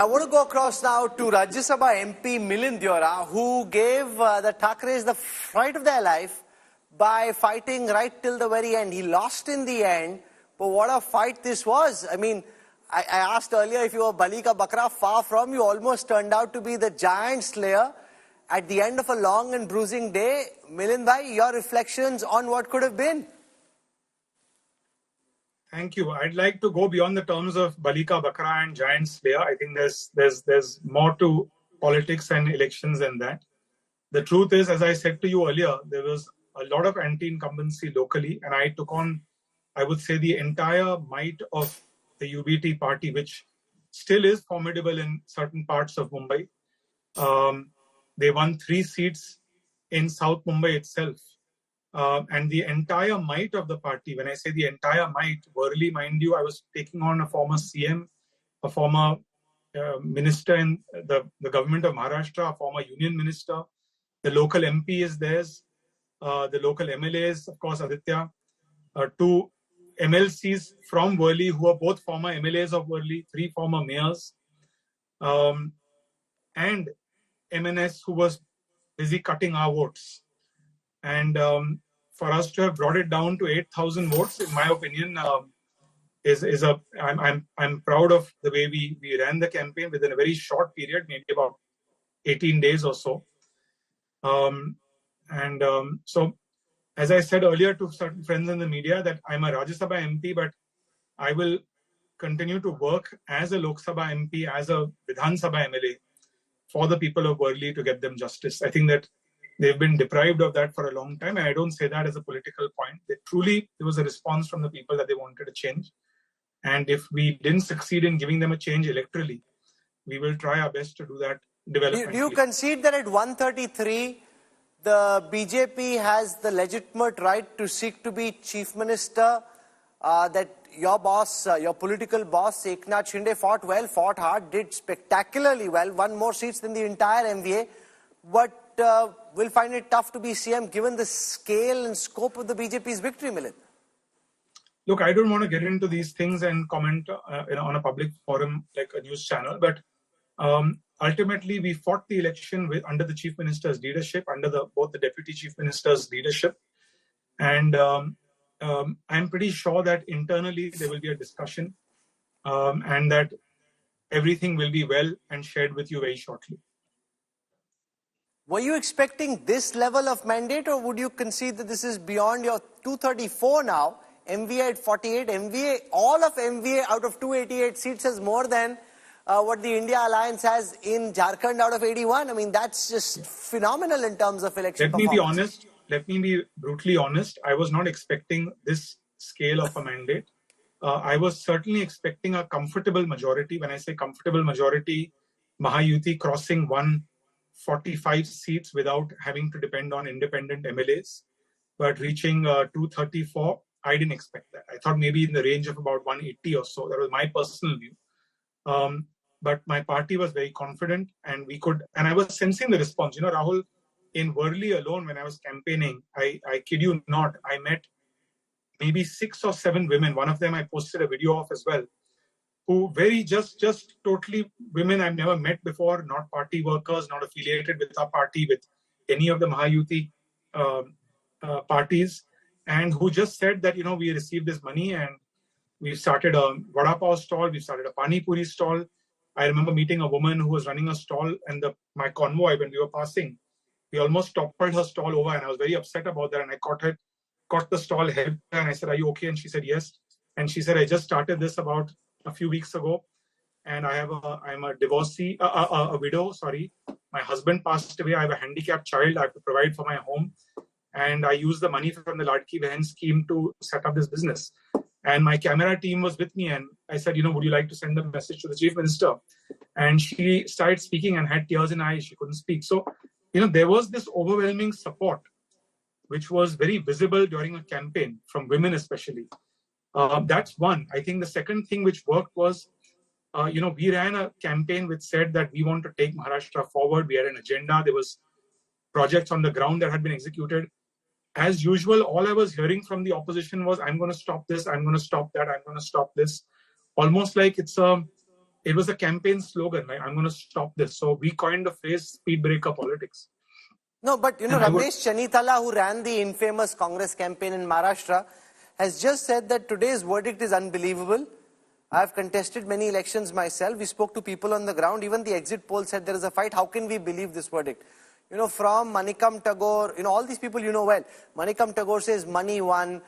I want to go across now to Rajya Sabha MP Milind Deora, who gave the Thackeray's the fright of their life by fighting right till the very end. He lost in the end, but what a fight this was. I mean, I asked earlier if you were Bali ka Bakra, far from. You almost turned out to be the giant slayer at the end of a long and bruising day. Milind bhai, your reflections on what could have been? Thank you. I'd like to go beyond the terms of Balika Bakra and Giant Slayer. I think there's more to politics and elections than that. The truth is, as I said to you earlier, there was a lot of anti-incumbency locally, and I took on, I would say, the entire might of the UBT party, which still is formidable in certain parts of Mumbai. They won 3 seats in South Mumbai itself. And the entire might of the party, when I say the entire might, Worli, mind you, I was taking on a former CM, a former minister in the government of Maharashtra, a former union minister. The local MP is theirs. The local MLAs, of course, Aditya. 2 MLCs from Worli who are both former MLAs of Worli, 3 former mayors. And MNS who was busy cutting our votes. And for us to have brought it down to 8,000 votes, in my opinion, I'm proud of the way we ran the campaign within a very short period, maybe about 18 days or so. So, as I said earlier to certain friends in the media, that I'm a Rajya Sabha MP, but I will continue to work as a Lok Sabha MP, as a Vidhan Sabha MLA for the people of Worli to get them justice. I think that they've been deprived of that for a long time, and I don't say that as a political point. There was a response from the people that they wanted a change. And if we didn't succeed in giving them a change electorally, we will try our best to do that developmentally. Do you concede that at 133, the BJP has the legitimate right to seek to be chief minister, that your boss, your political boss, Eknath Shinde, fought hard, did spectacularly well, won more seats than the entire MVA, but will find it tough to be CM given the scale and scope of the BJP's victory, Milind? Look, I don't want to get into these things and comment on a public forum like a news channel, but ultimately we fought the election under the Chief Minister's leadership, under both the Deputy Chief Minister's leadership, and I'm pretty sure that internally there will be a discussion and that everything will be well and shared with you very shortly. Were you expecting this level of mandate, or would you concede that this is beyond your 234 now, MVA at 48, all of MVA out of 288 seats has more than what the India Alliance has in Jharkhand out of 81. I mean, that's just phenomenal in terms of election performance. Let me be brutally honest. I was not expecting this scale of a mandate. I was certainly expecting a comfortable majority. When I say comfortable majority, Mahayuti crossing 145 seats without having to depend on independent MLAs, but reaching 234, I didn't expect that. I thought maybe in the range of about 180 or so. That was my personal view. But my party was very confident, and I was sensing the response. You know, Rahul, in Worli alone, when I was campaigning, I kid you not, I met maybe 6 or 7 women. One of them I posted a video of as well, who just totally women I've never met before, not party workers, not affiliated with our party, with any of the Mahayuti parties, and who just said that, you know, we received this money and we started a vada pav stall, we started a pani puri stall. I remember meeting a woman who was running a stall, and my convoy, when we were passing, we almost toppled her stall over, and I was very upset about that, and I caught the stall, helped her, and I said, "Are you okay?" And she said, "Yes." And she said, "I just started this about a few weeks ago, and I'm a divorcee, a widow, sorry. My husband passed away. I have a handicapped child. I have to provide for my home. And I use the money from the Ladki Behan scheme to set up this business. And my camera team was with me, and I said, you know, would you like to send a message to the Chief Minister?" And she started speaking and had tears in her eyes. She couldn't speak. So, you know, there was this overwhelming support, which was very visible during a campaign from women especially. That's one. I think the second thing which worked was, we ran a campaign which said that we want to take Maharashtra forward. We had an agenda. There was projects on the ground that had been executed. As usual, all I was hearing from the opposition was, I'm going to stop this, I'm going to stop that, I'm going to stop this. Almost like it's it was a campaign slogan, like, I'm going to stop this. So we coined the phrase speed breaker politics. No, but Ramesh Chanitala, who ran the infamous Congress campaign in Maharashtra, has just said that today's verdict is unbelievable. I have contested many elections myself. We spoke to people on the ground. Even the exit poll said there is a fight. How can we believe this verdict? From Manikam Tagore, all these people well. Manikam Tagore says money won.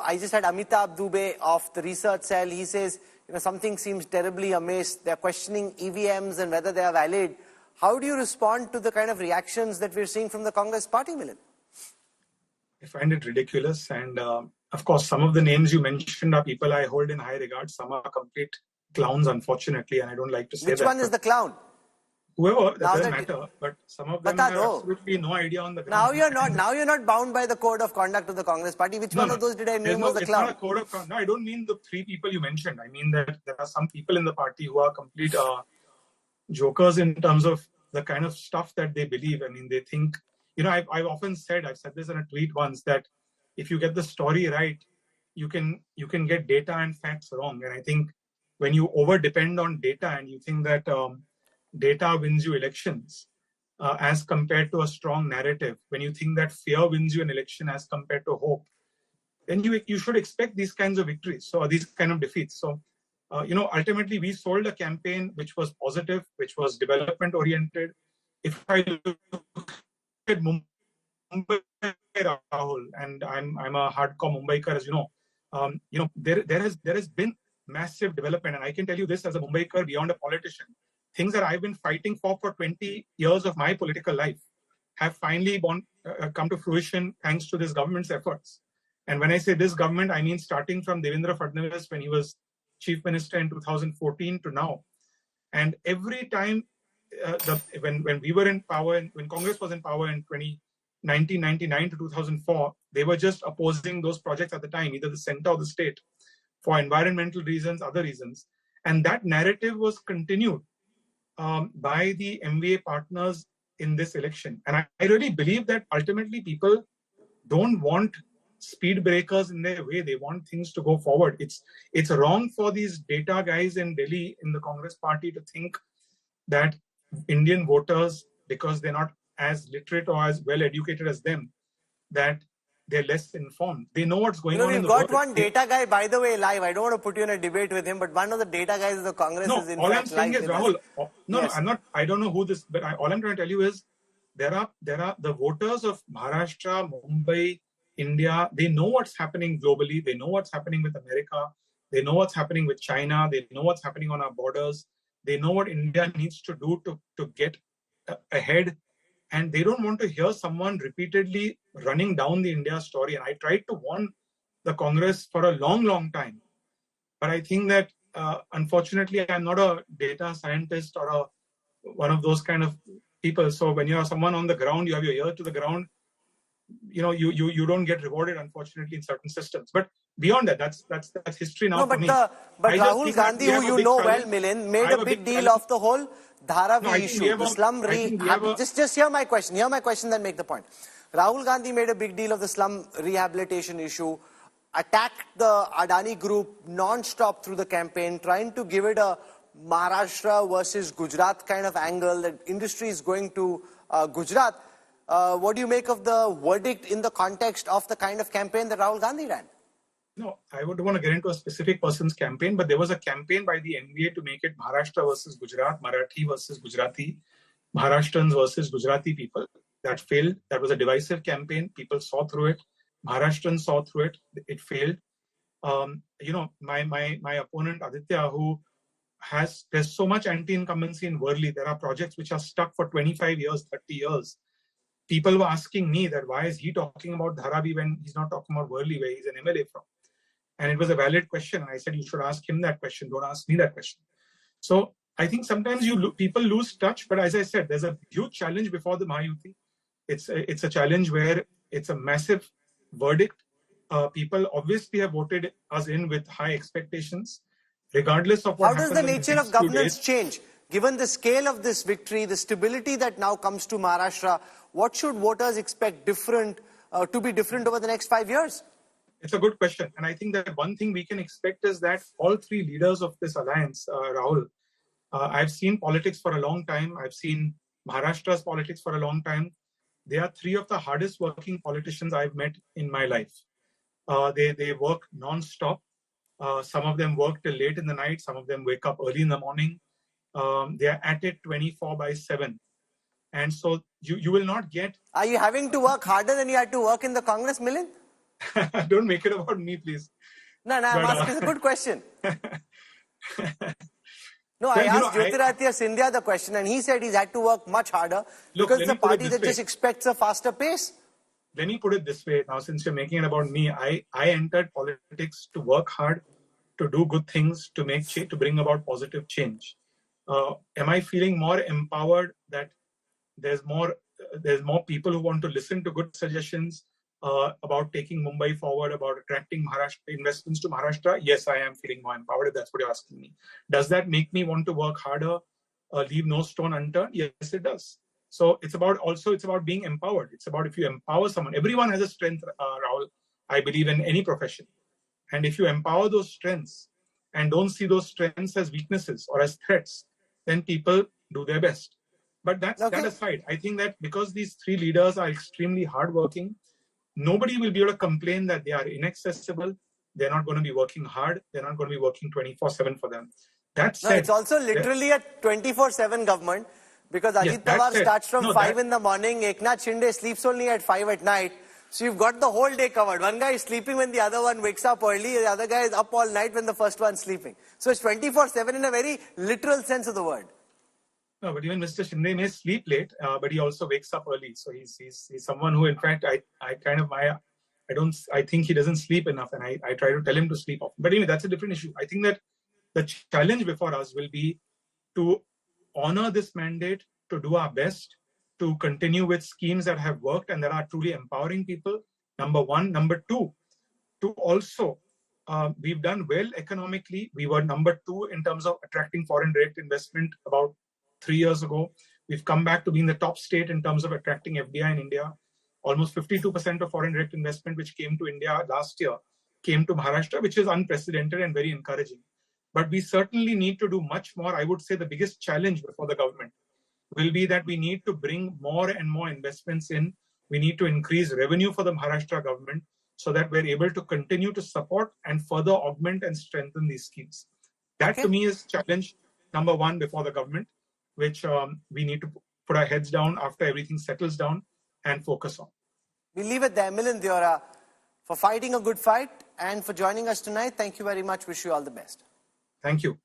I just had Amitabh Dubey of the research cell. He says, something seems terribly amiss. They're questioning EVMs and whether they are valid. How do you respond to the kind of reactions that we're seeing from the Congress party, Milind? I find it ridiculous. And of course, some of the names you mentioned are people I hold in high regard. Some are complete clowns, unfortunately, and I don't like to say that. Which one is the clown? Whoever, that doesn't matter, but some of them have absolutely no idea on the ground. Now you're not bound by the code of conduct of the Congress party. Which one of those did I name was the clown? It's not a code of conduct. No, I don't mean the three people you mentioned. I mean that there are some people in the party who are complete jokers in terms of the kind of stuff that they believe. I mean, they think, I've often said, I've said this in a tweet once, that if you get the story right, you can get data and facts wrong. And I think when you over depend on data and you think that data wins you elections as compared to a strong narrative, when you think that fear wins you an election as compared to hope, then you should expect these kinds of victories, so these kind of defeats. So, ultimately we sold a campaign which was positive, which was development oriented. If I look at Mumbai, Rahul, and I'm a hardcore Mumbaikar, as you know, there has been massive development, and I can tell you this as a Mumbaikar beyond a politician. Things that I've been fighting for 20 years of my political life have finally come to fruition thanks to this government's efforts. And when I say this government, I mean starting from Devendra Fadnavis when he was chief minister in 2014 to now. And every time when we were in power, when Congress was in power in 1999 to 2004, they were just opposing those projects at the time, either the center or the state, for environmental reasons, other reasons. And that narrative was continued by the MVA partners in this election. And I really believe that ultimately people don't want speed breakers in their way. They want things to go forward. It's wrong for these data guys in Delhi in the Congress party to think that Indian voters, because they're not as literate or as well educated as them, that they're less informed. They know what's going on. We've got one data guy, by the way, live. I don't want to put you in a debate with him, but one of the data guys of the Congress is in fact live. All I'm saying is, Rahul, I'm not, I don't know who this, but all I'm trying to tell you is there are the voters of Maharashtra, Mumbai, India, they know what's happening globally. They know what's happening with America. They know what's happening with China. They know what's happening on our borders. They know what India needs to do to get ahead. And they don't want to hear someone repeatedly running down the India story. And I tried to warn the Congress for a long, long time. But I think that, unfortunately, I'm not a data scientist or one of those kind of people. So when you are someone on the ground, you have your ear to the ground, you don't get rewarded, unfortunately, in certain systems. But beyond that, that's history now. No, but Rahul Gandhi, who you know well, Milind, made a big deal of the whole Dharavi issue, the slum Just hear my question. Hear my question, then make the point. Rahul Gandhi made a big deal of the slum rehabilitation issue, attacked the Adani group non-stop through the campaign, trying to give it a Maharashtra versus Gujarat kind of angle, that industry is going to Gujarat. What do you make of the verdict in the context of the kind of campaign that Rahul Gandhi ran? No, I would want to get into a specific person's campaign, but there was a campaign by the NVA to make it Maharashtra versus Gujarat, Marathi versus Gujarati, Maharashtrians versus Gujarati people. That failed. That was a divisive campaign. People saw through it. Maharashtrians saw through it. It failed. My opponent Aditya, there's so much anti-incumbency in Worli. There are projects which are stuck for 25 years, 30 years. People were asking me that why is he talking about Dharavi when he's not talking about Worli, where he's an MLA from? And it was a valid question. And I said, you should ask him that question. Don't ask me that question. So I think sometimes people lose touch. But as I said, there's a huge challenge before the Mahayuti. It's a challenge where it's a massive verdict. People obviously have voted us in with high expectations, regardless of what happens. How does the nature of governance change? Given the scale of this victory, the stability that now comes to Maharashtra, what should voters expect to be different over the next 5 years? It's a good question. And I think that one thing we can expect is that all three leaders of this alliance, Rahul, I've seen politics for a long time. I've seen Maharashtra's politics for a long time. They are three of the hardest working politicians I've met in my life. They work non-stop. Some of them work till late in the night. Some of them wake up early in the morning. They are at it 24/7. And so you will not get... Are you having to work harder than you had to work in the Congress, Milind? Don't make it about me, please. No, I'm asking a good question. No, I asked Jyotiraditya Scindia the question, and he said he's had to work much harder because it's a party that just expects a faster pace. Let me put it this way. Now, since you're making it about me, I entered politics to work hard, to do good things, to make change, to bring about positive change. Am I feeling more empowered that there's more people who want to listen to good suggestions about taking Mumbai forward, about attracting investments to Maharashtra? Yes, I am feeling more empowered, if that's what you're asking me. Does that make me want to work harder, leave no stone unturned? Yes, it does. So it's about being empowered. It's about if you empower someone. Everyone has a strength, Rahul, I believe, in any profession. And if you empower those strengths and don't see those strengths as weaknesses or as threats, then people do their best. But that aside, I think that because these three leaders are extremely hardworking, nobody will be able to complain that they are inaccessible. They're not going to be working hard. They're not going to be working 24/7 for them. That said, it's also literally a 24/7 government because Ajit Pawar starts from 5 in the morning. Eknath Shinde sleeps only at 5 at night. So you've got the whole day covered. One guy is sleeping when the other one wakes up early. The other guy is up all night when the first one's sleeping. So it's 24/7 in a very literal sense of the word. No, but even Mr. Shinde may sleep late, but he also wakes up early. So he's someone who, in fact, I think he doesn't sleep enough, and I try to tell him to sleep off. But anyway, that's a different issue. I think that the challenge before us will be to honor this mandate, to do our best, to continue with schemes that have worked and that are truly empowering people. Number one. Number two, to also, we've done well economically. We were number 2 in terms of attracting foreign direct investment about 3 years ago. We've come back to being the top state in terms of attracting FDI in India. Almost 52% of foreign direct investment which came to India last year came to Maharashtra, which is unprecedented and very encouraging. But we certainly need to do much more. I would say the biggest challenge before the government will be that we need to bring more and more investments in. We need to increase revenue for the Maharashtra government so that we're able to continue to support and further augment and strengthen these schemes. That to me is challenge number 1 before the government, which we need to put our heads down after everything settles down and focus on. We'll leave it there. Milind Deora, for fighting a good fight and for joining us tonight. Thank you very much. Wish you all the best. Thank you.